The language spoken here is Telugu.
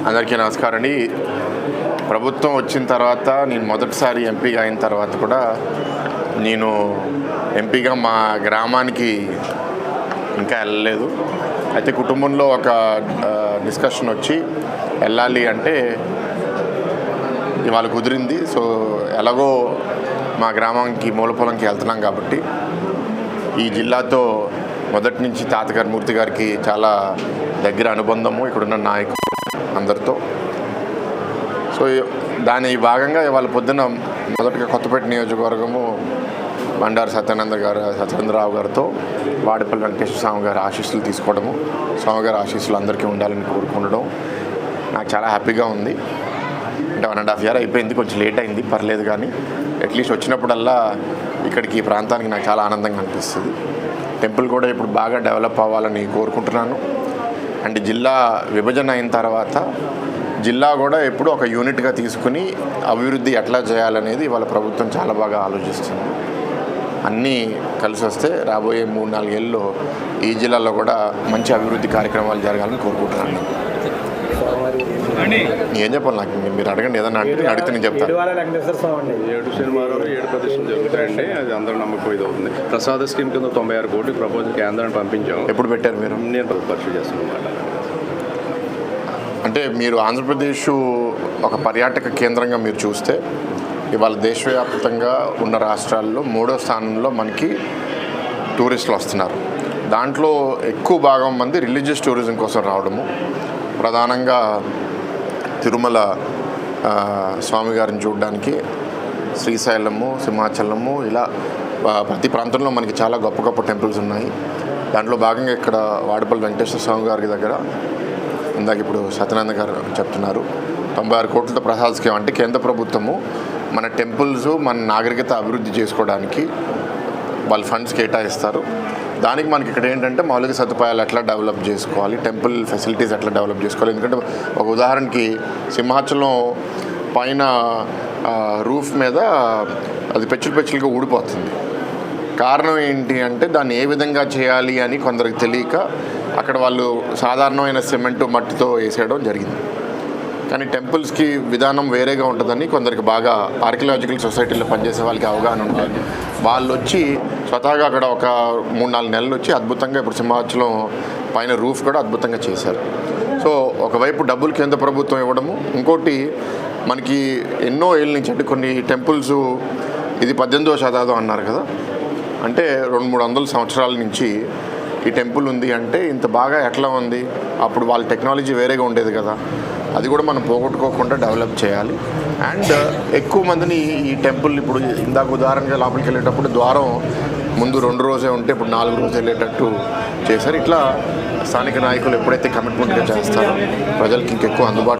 అందరికీ నమస్కారం అండి. ప్రభుత్వం వచ్చిన తర్వాత నేను మొదటిసారి ఎంపీగా అయిన తర్వాత కూడా నేను ఎంపీగా మా గ్రామానికి ఇంకా వెళ్ళలేదు. అయితే కుటుంబంలో ఒక డిస్కషన్ వచ్చి వెళ్ళాలి అంటే ఇవాళ కుదిరింది. సో ఎలాగో మా గ్రామానికి మూలపొలంకి వెళ్తున్నాం కాబట్టి ఈ జిల్లాతో మొదటి నుంచి తాతగారి మూర్తి గారికి చాలా దగ్గర అనుబంధము ఇక్కడున్న నాయకులు అందరితో. సో దాని భాగంగా ఇవాళ పొద్దున్న మొదటిగా కొత్తపేట నియోజకవర్గము బండారు సత్యేంద్రరావు గారితో వాడిపల్లి వెంకటేశ్వర స్వామి గారి ఆశీస్సులు తీసుకోవడము, స్వామిగారి ఆశీస్సులు అందరికీ ఉండాలని కోరుకుండడం నాకు చాలా హ్యాపీగా ఉంది. అంటే 1.5 year అయిపోయింది, కొంచెం లేట్ అయింది, పర్లేదు. కానీ అట్లీస్ట్ వచ్చినప్పుడల్లా ఇక్కడికి ఈ ప్రాంతానికి నాకు చాలా ఆనందంగా అనిపిస్తుంది. టెంపుల్ కూడా ఇప్పుడు బాగా డెవలప్ అవ్వాలని కోరుకుంటున్నాను. అండ్ జిల్లా విభజన అయిన తర్వాత జిల్లా కూడా ఎప్పుడు ఒక యూనిట్గా తీసుకుని అభివృద్ధి ఎట్లా చేయాలనేది వాళ్ళ ప్రభుత్వం చాలా బాగా ఆలోచిస్తుంది. అన్నీ కలిసి వస్తే రాబోయే 3-4 ఏళ్ళలో ఈ జిల్లాలో కూడా మంచి అభివృద్ధి కార్యక్రమాలు జరగాలని కోరుకుంటున్నాను. ఏం చెప్పాలి నాకు, మీరు అడగండి, ఏదన్నా అంటే అడిగితే నేను చెప్తాను. 7 సినిమాలు 7 ప్రదర్శనలు జరుగుతాయండి. అది అందరూ నమ్మకం ఇది అవుతుంది. ప్రసాద స్కీమ్ కింద 96 కోట్లు ప్రపోజల్ కేంద్రాన్ని పంపించాము. ఎప్పుడు పెట్టారు మీరు? నేను పరిశీలి చేస్తున్నాను. అంటే మీరు ఆంధ్రప్రదేశ్ ఒక పర్యాటక కేంద్రంగా మీరు చూస్తే ఇవాళ దేశవ్యాప్తంగా ఉన్న రాష్ట్రాల్లో 3వ స్థానంలో మనకి టూరిస్టులు వస్తున్నారు. దాంట్లో ఎక్కువ భాగం మంది రిలీజియస్ టూరిజం కోసం రావడము, ప్రధానంగా తిరుమల స్వామి గారిని చూడడానికి, శ్రీశైలము, సింహాచలము, ఇలా ప్రతి ప్రాంతంలో మనకి చాలా గొప్ప గొప్ప టెంపుల్స్ ఉన్నాయి. దాంట్లో భాగంగా ఇక్కడ వాడిపల్లి వెంకటేశ్వర స్వామి గారి దగ్గర ఇందాక ఇప్పుడు సత్యనారాయణ గారు చెప్తున్నారు 96 కోట్లతో ప్రసాద్ స్కీమ్. అంటే కేంద్ర ప్రభుత్వము మన టెంపుల్స్, మన నాగరికత అభివృద్ధి చేసుకోవడానికి వాళ్ళు ఫండ్స్ కేటాయిస్తారు. దానికి మనకి ఇక్కడ ఏంటంటే మౌలిక సదుపాయాలు ఎట్లా డెవలప్ చేసుకోవాలి, టెంపుల్ ఫెసిలిటీస్ ఎట్లా డెవలప్ చేసుకోవాలి. ఎందుకంటే ఒక ఉదాహరణకి సింహాచలం పైన రూఫ్ మీద అది పెచ్చులుగా ఊడిపోతుంది. కారణం ఏంటి అంటే దాన్ని ఏ విధంగా చేయాలి అని కొందరికి తెలియక అక్కడ వాళ్ళు సాధారణమైన సిమెంటు మట్టితో వేసేయడం జరిగింది. కానీ టెంపుల్స్కి విధానం వేరేగా ఉంటుందని కొందరికి బాగా ఆర్కియలాజికల్ సొసైటీలో పనిచేసే వాళ్ళకి అవగాహన ఉంటుంది. వాళ్ళు వచ్చి స్వతహాగా అక్కడ ఒక 3-4 నెలలు వచ్చి అద్భుతంగా ఇప్పుడు సింహాచలం పైన రూఫ్ కూడా అద్భుతంగా చేశారు. సో ఒకవైపు డబ్బులు కేంద్ర ప్రభుత్వం ఇవ్వడము, ఇంకోటి మనకి ఎన్నో ఏళ్ళ నుంచి అంటే కొన్ని టెంపుల్స్ ఇది 18వ శతాబ్దం అన్నారు కదా, అంటే 200-300 సంవత్సరాల నుంచి ఈ టెంపుల్ ఉంది. అంటే ఇంత బాగా ఎట్లా ఉంది, అప్పుడు వాళ్ళ టెక్నాలజీ వేరేగా ఉండేది కదా, అది కూడా మనం పోగొట్టుకోకుండా డెవలప్ చేయాలి. అండ్ ఎక్కువ మందిని ఈ టెంపుల్ ఇప్పుడు ఇందాక ఉదాహరణగా లోపలికి వెళ్ళేటప్పుడు ద్వారం ముందు 2 రోజే ఉంటే ఇప్పుడు 4 రోజులు వెళ్ళేటట్టు చేశారు. ఇట్లా స్థానిక నాయకులు ఎప్పుడైతే కమిట్మెంట్గా చేస్తారో ప్రజలకి ఇంకెక్కువ అందుబాటు